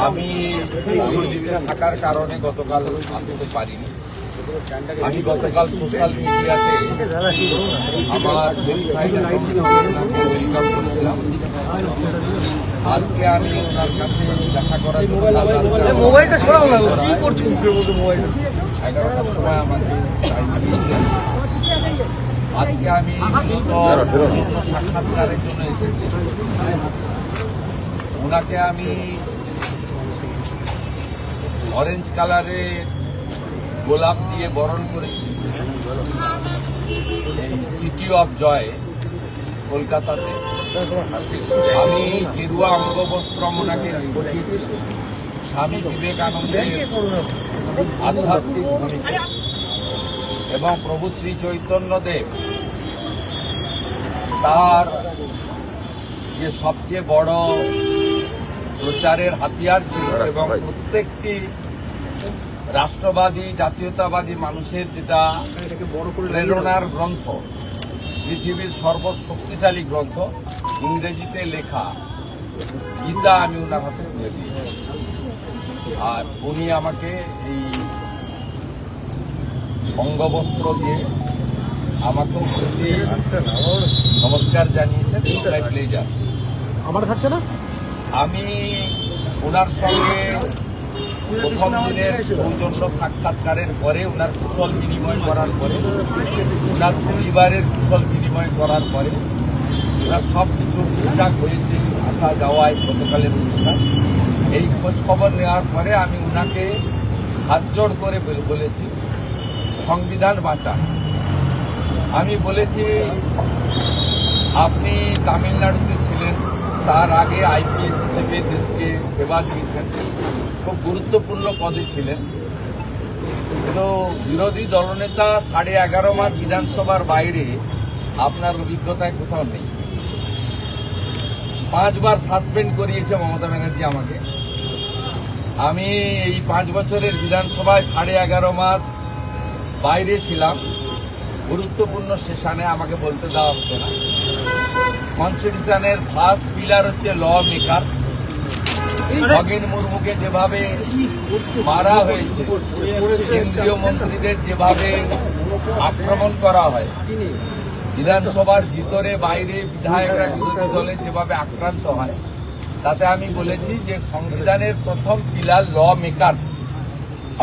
আমি দিল্লিতে থাকার কারণে গতকাল আসতে পারিনি। আমি গতকাল সোশ্যাল মিডিয়াতে আমার ওয়েলকাম করেছিলাম। আজকে আমি ওনার কাছে দেখা করার জন্য 11টার সময় আমাকে আজকে আমি সাক্ষাৎকারের জন্য এসেছি। ওনাকে আমি অরেঞ্জ কালারের গোলাপ দিয়ে বরণ করেছি এই সিটি অফ জয় কলকাতাতে। আমি গেরুয়া অঙ্গবস্ত্রম ওনাকে পরিয়েছি স্বামী বিবেকানন্দের আধ্যাত্মিক ভূমিকা এবং প্রভু শ্রী চৈতন্যদেব তার যে সবচেয়ে বড় প্রচারের হাতিয়ার ছিল এবং প্রত্যেকটি রাষ্ট্রবাদী জাতীয়তাবাদী মানুষের যেটা প্রেরণার গ্রন্থ, পৃথিবীর সর্বশক্তিশালী গ্রন্থ, ইংরেজিতে লেখা গীতা আমি ওনার হাতে তুলে দিয়েছি। আর উনি আমাকে এই অঙ্গবস্ত্র দিয়ে আমাকে নমস্কার জানিয়েছেন। আমার খাচ্ছে না। আমি ওনার সঙ্গে প্রথম দিনের সৌজন্য সাক্ষাৎকারের পরে, ওনার কুশল বিনিময় করার পরে, ওনার পরিবারের কুশল বিনিময় করার পরে, ওনার সব কিছু ঠিকঠাক হয়েছে আসা যাওয়ায় গতকালের অনুষ্ঠান। এই খোঁজ খবর নেওয়ার পরে আমি ওনাকে হাত জোড় করে বলেছি সংবিধান বাঁচান। আমি বলেছি আপনি তামিলনাড়ুতে ছিলেন, তার আগে আইপিএস হিসেবে দেশকে সেবা দিয়েছেন, খুব গুরুত্বপূর্ণ পদে ছিলেন। তো বিরোধী দলনেতা 11.5 মাস বিধানসভার বাইরে আপনার অভিজ্ঞতায় কোথাও নেই। 5 বার সাসপেন্ড করিয়েছে মমতা ব্যানার্জি আমাকে। আমি এই 5 বছরের বিধানসভায় 11.5 মাস বাইরে ছিলাম। গুরুত্বপূর্ণ সেশনে আমাকে বলতে দেওয়া হতো না। কনস্টিটিউশনের ফার্স্ট পিলার হচ্ছে ল মেকার্স। খগেন মুর্মুকে যেভাবে মারা হয়েছে, কেন্দ্রীয় মন্ত্রীদের যেভাবে আক্রমণ করা হয়, বিধানসভার ভিতরে বাইরে বিধায়করা বিরোধী দলে যেভাবে আক্রান্ত হয়, তাতে আমি বলেছি যে সংবিধানের প্রথম পিলার ল মেকার্স,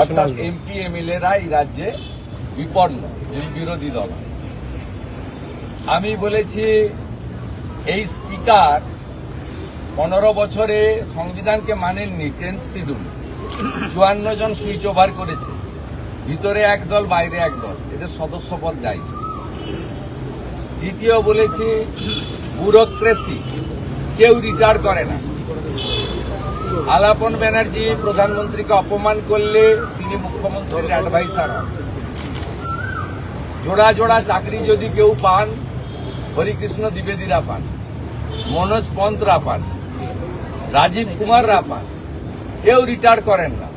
অর্থাৎ এমপি এমএলএরা এই রাজ্যে বিপন্ন, এই বিরোধী দল। আমি বলেছি এই স্পিকার 15 বছরে সংবিধানকে মানেননি। 10th শিডিউল 54 জন সুইচ ওভার করেছে, ভিতরে এক দল বাইরে এক দল, এদের সদস্য পদ যাই। দ্বিতীয় বলেছি ব্যুরোক্রেসি, কেউ রিটায়ার করে না। আলাপন ব্যানার্জি প্রধানমন্ত্রীকে অপমান করলে তিনি মুখ্যমন্ত্রীর অ্যাডভাইসার হন। জোড়া জোড়া চাকরি যদি কেউ পান, হরিকৃষ্ণ দ্বিবেদীরা পান, মনোজ পন্তরা পান, রাজীব কুমাররা পান, কেউ রিটায়ার করেন না।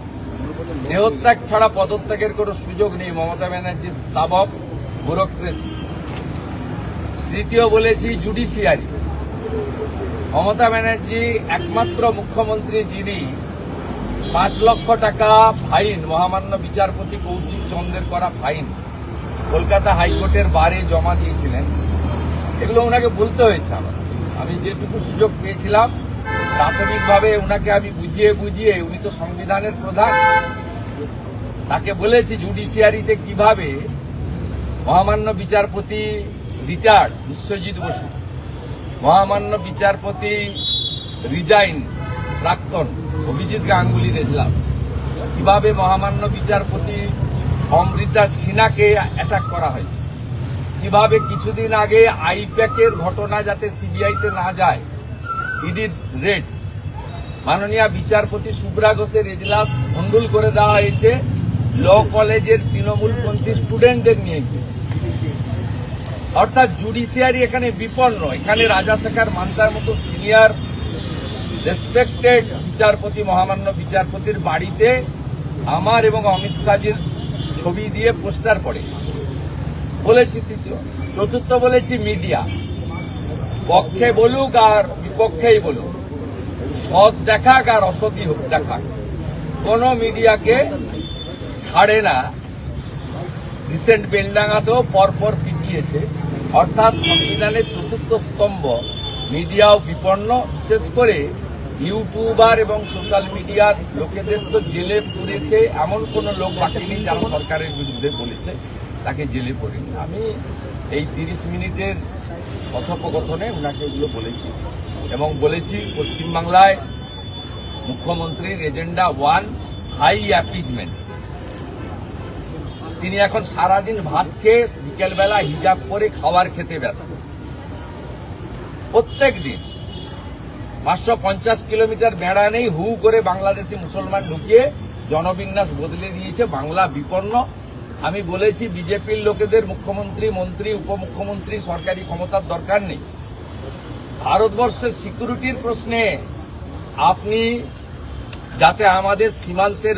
দেহত্যাগ ছাড়া পদত্যাগের কোনো সুযোগ নেই। মমতা ব্যানার্জির স্থাবক ব্যুরোক্রেসি। তৃতীয় বলেছি জুডিশিয়ারি। মমতা ব্যানার্জি একমাত্র মুখ্যমন্ত্রী যিনি 5 লক্ষ টাকা ফাইন, মহামান্য বিচারপতি কৌশিক চন্দ্রের করা ফাইন কলকাতা হাইকোর্টের বারে জমা দিয়েছিলেন। এগুলো ওনাকে বলতে হয়েছে আমার। আমি যেটুকু সুযোগ পেয়েছিলাম প্রাথমিকভাবে ওনাকে আমি বুঝিয়ে, উনি তো সংবিধানের প্রধান, তাকে বলেছি জুডিশিয়ারিতে কিভাবে মহামান্য বিচারপতি রিটায়ার্ড বিশ্বজিৎ বসু, মহামান্য বিচারপতি রিজাইন প্রাক্তন অভিজিৎ গাঙ্গুলির এজলাস, কিভাবে মহামান্য বিচারপতি অমৃতা সিনহাকে অ্যাটাক করা হয়েছে, কিভাবে কিছুদিন আগে আইপ্যাকের ঘটনা যাতে সিবিআইতে না যায়, ইডির রেড, মাননীয় বিচারপতি শুভ্রা ঘোষের এজলাস ভণ্ডুল করে দেওয়া হয়েছে ল কলেজের তৃণমূলপন্থী স্টুডেন্টদের নিয়ে গিয়ে। অর্থাৎ জুডিশিয়ারি এখানে বিপন্ন। এখানে রাজাশেখর মান্তার মতো সিনিয়র রেসপেক্টেড বিচারপতি, মহামান্য বিচারপতির বাড়িতে আমার এবং অমিত শাহজির ছবি দিয়ে পোস্টার পড়ে বলেছি। তৃতীয়। চতুর্থ বলেছি মিডিয়া, পক্ষে বলুক আর বিপক্ষেই বলুক, সৎ দেখাক আর অসতই হোক দেখাক, কোন মিডিয়াকে ছাড়ে না। রিসেন্ট বেলডাঙ্গাতেও পরপর পিটিয়েছে। অর্থাৎ সংবিধানের চতুর্থ স্তম্ভ মিডিয়াও বিপন্ন, বিশেষ করে ইউটিউবার এবং সোশ্যাল মিডিয়ার লোকেদের তো জেলে পুরেছে। এমন কোন লোক বাকি নেই যারা সরকারের বিরুদ্ধে বলেছে তাকে জেলে পড়েনি। আমি এই 30 মিনিটের কথোপকথনে ওনাকে এগুলো বলেছি এবং বলেছি পশ্চিমবাংলায় মুখ্যমন্ত্রীর এজেন্ডা 1 হাই অ্যাপিজমেন্ট। তিনি এখন সারাদিন ভাত খেয়ে বিকেলবেলা হিজাব করে খাবার খেতে ব্যস্ত। প্রত্যেক দিন 550 কিলোমিটার বেড়া নেই, হু করে বাংলাদেশি মুসলমান ঢুকিয়ে জনবিন্যাস বদলে দিয়েছে। বাংলা বিপন্ন। আমি বলেছি বিজেপির লোকেদের মুখ্যমন্ত্রী, মন্ত্রী, উপমুখ্যমন্ত্রী, সরকারি ক্ষমতার দরকার নেই। ভারতবর্ষের সিকিউরিটির প্রশ্নে আপনি যাতে আমাদের সীমান্তের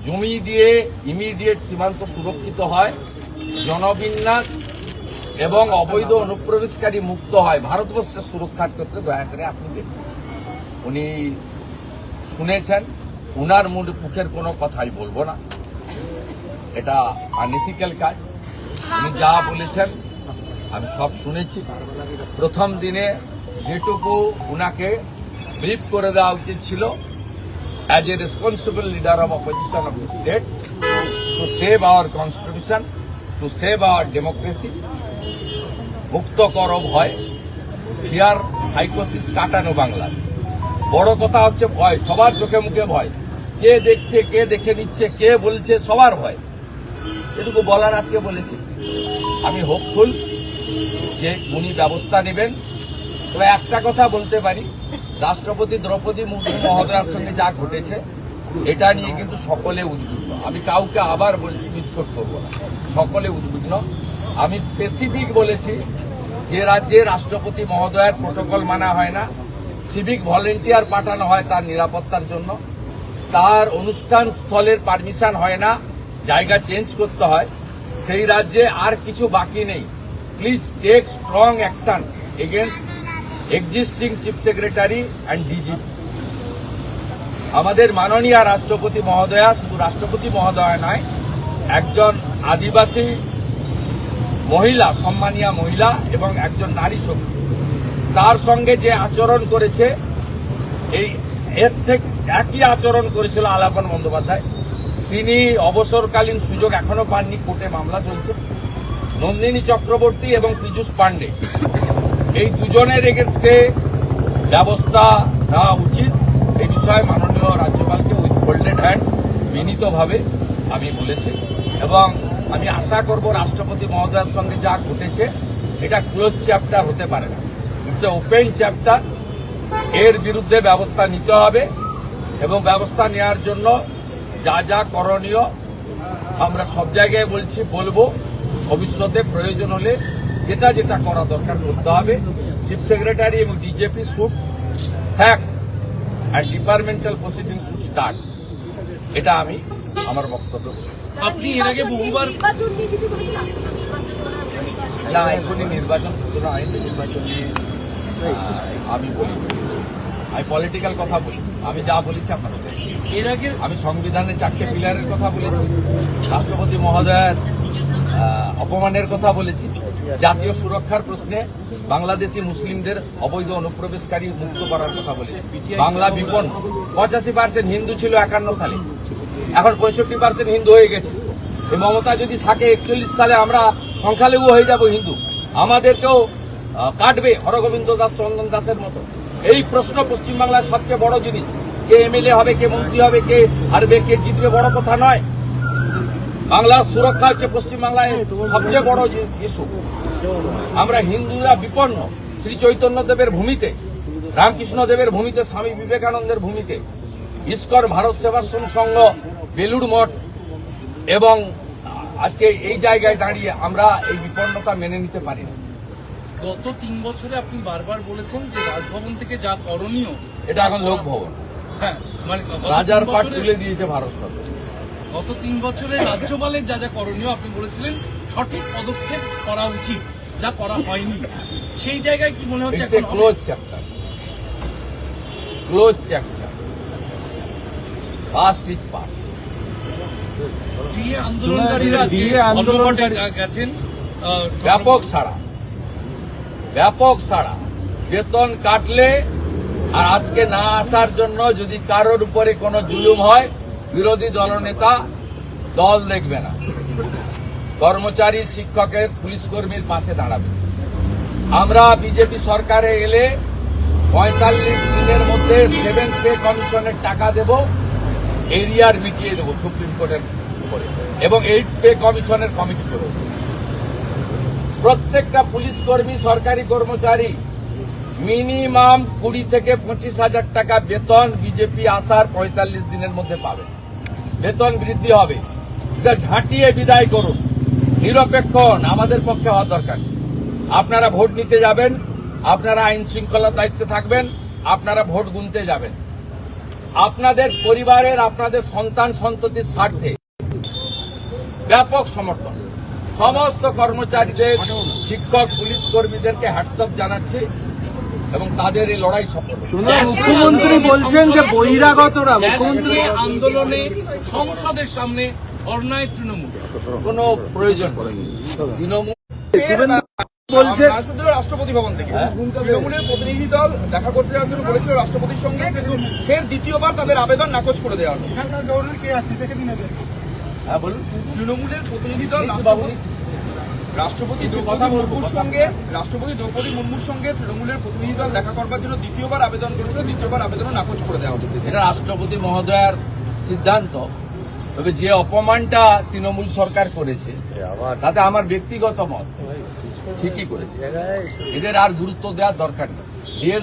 জমি দিয়ে ইমিডিয়েট সীমান্ত সুরক্ষিত হয়, জনবিন্যাস এবং অবৈধ অনুপ্রবেশকারী মুক্ত হয়, ভারতবর্ষের সুরক্ষার ক্ষেত্রে দয়া করে আপনি দেখুন। উনি শুনেছেন, উনার মুখের কোনো কথাই বলবো না, এটা আনএথিক্যাল কাজ। উনি যা বলেছেন আমি সব শুনেছি। প্রথম দিনে যেটুকু উনাকে ব্রিফ করে দেওয়া উচিত ছিল, as a responsible leader of opposition of the state, to save our constitution, to save our democracy, মুক্ত করো ভয়, ফিয়ার সাইকোসিস কাটানো বাংলা। বড় কথা হচ্ছে ভয়, সবার চোখে মুখে ভয়, কে দেখছে, কে দেখে নিচ্ছে, কে বলছে, সবার ভয়। এটুকু বলার আজকে বলেছি। আমি হোপফুল যে উনি ব্যবস্থা নেবেন। তবে একটা কথা বলতে পারি, রাষ্ট্রপতি দ্রৌপদী মুর্মু মহোদয়ার সঙ্গে যা ঘটেছে এটা নিয়ে কিন্তু সকলে উদ্বিগ্ন। আমি কাউকে আবার বলছি, মিসকোট করবো না, সকলে উদ্বিগ্ন। আমি স্পেসিফিক বলেছি যে রাজ্যে রাষ্ট্রপতি মহোদয়ের প্রোটোকল মানা হয় না, সিভিক ভলেন্টিয়ার পাঠানো হয় তার নিরাপত্তার জন্য, তার অনুষ্ঠান স্থলের পারমিশন হয় না, জায়গা চেঞ্জ করতে হয়, সেই রাজ্যে আর কিছু বাকি নেই। Please take strong action against existing chief secretary and DGP. আমাদের মাননীয় রাষ্ট্রপতি মহোদয়া শুধু রাষ্ট্রপতি মহোদয়া নয়, একজন আদিবাসী মহিলা, সম্মানীয় মহিলা এবং একজন নারী শক্তি, তার সঙ্গে যে আচরণ করেছে, এর থেকে একই আচরণ করেছিল আলাপন বন্দ্যোপাধ্যায়। তিনি অবসরকালীন সুযোগ এখনো পাননি, কোর্টে মামলা চলছে। নন্দিনী চক্রবর্তী এবং পীযূষ পান্ডে, এই দুজনের এগেনস্টে ব্যবস্থা নেওয়া উচিত। এই বিষয়ে মাননীয় রাজ্যপালকে উইথ ফোল্ডেড হ্যান্ড বিনীতভাবে আমি বলেছি এবং আমি আশা করব রাষ্ট্রপতি মহোদয়ের সঙ্গে যা ঘটেছে এটা ক্লোজ চ্যাপ্টার হতে পারে না, ইটস এ ওপেন চ্যাপ্টার। এর বিরুদ্ধে ব্যবস্থা নিতে হবে এবং ব্যবস্থা নেওয়ার জন্য যা যা করণীয় আমরা সব জায়গায় বলছি, বলবো। ভবিষ্যতে প্রয়োজন হলে যেটা যেটা করা দরকার করতে হবে। চিফ সেক্রেটারি এবং DGP should sack and departmental proceeding should start. এটা আমি আমার বক্তব্য। আপনি এর আগে বহুবার না, এখনই নির্বাচন সূচনা হয়নি, নির্বাচন নিয়ে আমি বলি, আমি পলিটিক্যাল কথা বলি। আমি যা বলেছি আপনাদের, এর আগে আমি সংবিধানের 4টে পিলারের কথা বলেছি, রাষ্ট্রপতি মহোদয়ের অপমানের কথা বলেছি, জাতীয় সুরক্ষার প্রশ্নে বাংলাদেশি মুসলিমদের অবৈধ অনুপ্রবেশকারী মুক্ত করার কথা বলেছি। বাংলা বিপন্ন। 85% হিন্দু ছিল 51 সালে, এখন 65% হিন্দু হয়ে গেছে। এই মমতা যদি থাকে 41 সালে আমরা সংখ্যালঘু হয়ে যাব হিন্দু, আমাদেরকেও কাটবে হরগোবিন্দ দাস, চন্দন দাসের মতো। এই প্রশ্ন পশ্চিমবাংলার সবচেয়ে বড় জিনিস। কে এমএলএ হবে, কে মন্ত্রী হবে, কে হারবে, কে জিতবে বড় কথা নয়। বাংলার সুরক্ষা হচ্ছে পশ্চিমবাংলায় সবচেয়ে বড় ইস্যু। আমরা হিন্দুরা বিপন্ন। শ্রী চৈতন্য দেবের ভূমিতে, রামকৃষ্ণ দেবের ভূমিতে, স্বামী বিবেকানন্দের ভূমিতে, ইস্কন, ভারত সেবাশ্রম সংঘ, বেলুড় মঠ এবং আজকে এই জায়গায় দাঁড়িয়ে আমরা এই বিপন্নতা মেনে নিতে পারি না। গত 3 বছরে আপনি বারবার বলেছেন যে রাজভবন থেকে যা করণীয়, এটা এখন লোকভবন। হ্যাঁ, মানে রাজার পাট তুলে দিয়েছে ভারত সরকার। গত 3 বছরে রাজ্যপালের যা যা করণীয় আপনি বলেছিলেন সঠিক পদক্ষেপ করা উচিত, যা করা হয়নি। সেই জায়গায় কি মনে হচ্ছে ইটস এ এখন close chapter. Close chapter, first is past. DA আন্দোলনকারীরা ডিএ আন্দোলনকারী- ধর্মঘটে গেছেন ব্যাপক সাড়া, ব্যাপক সাড়া। বেতন কাটলে আর আজকে না আসার জন্য যদি কারোর উপরে কোনো জুলুম হয়, বিরোধী দলনেতা দল দেখবে না, কর্মচারী, শিক্ষকের, পুলিশ কর্মীর পাশে দাঁড়াবে। আমরা বিজেপি সরকারে এলে ৪৫ দিনের মধ্যে 7th পে কমিশনের টাকা দেব, এরিয়ার মিটিয়ে দেব সুপ্রিম কোর্টের উপরে, এবং 8th পে কমিশনের কমিটি করব। প্রত্যেকটা পুলিশ কর্মী, সরকারি কর্মচারী মিনিমাম 20 থেকে 25,000 টাকা বেতন বিজেপি আসার 45 দিনের মধ্যে পাবে। বেতন বৃদ্ধি হবে। এটা ঝাঁটিয়ে বিদায় করুন, নিরপেক্ষ হন, আমাদের পক্ষে হওয়া দরকার। আপনারা ভোট নিতে যাবেন, আপনারা আইন শৃঙ্খলার দায়িত্বে থাকবেন, আপনারা ভোট গুনতে যাবেন। আপনাদের পরিবারের, আপনাদের সন্তান সন্ততির স্বার্থে ব্যাপক সমর্থন। সমস্ত কর্মচারীদের, শিক্ষক, পুলিশ কর্মীদেরকে হ্যাটসঅ্যাপ জানাচ্ছি এবং তাদের এই লড়াই সফল হোক। মুখ্যমন্ত্রী বলছেন যে বহিরাগতরা, মুখ্যমন্ত্রী মুখ্যমন্ত্রী আন্দোলনে সংসদের সামনে ধর্নায় তৃণমূল। কোনো প্রয়োজন নেই। তৃণমূল বলছে রাষ্ট্রপতি ভবন থেকে হ্যাঁ? তৃণমূলের প্রতিনিধি দল দেখা করতে যাওয়ার জন্য বলেছিল রাষ্ট্রপতির সঙ্গে, কিন্তু ফের দ্বিতীয়বার তাদের আবেদন নাকচ করে দেওয়া হলো। হ্যাঁ বলুন। তৃণমূলের প্রতিনিধি দল নিচ্ছি বাবু, নিচ্ছি। রাষ্ট্রপতি কথা দ্রৌপদী বলবো, মুর্মুর কথা সঙ্গে দ্রৌপদী মুর্মুর সঙ্গে তৃণমূলের প্রতিনিধি দল দেখা করবার জন্য দ্বিতীয়বার আবেদন করেছিল, দ্বিতীয়বার আবেদনও নাকচ করে দেওয়া হলো। এটা রাষ্ট্রপতি মহোদয়ার সিদ্ধান্ত। তবে যে অপমানটা তৃণমূল সরকার করেছে তাতে আমার ব্যক্তিগত মত ঠিকই করেছে, এদের আর গুরুত্ব দেওয়ার দরকার নেই।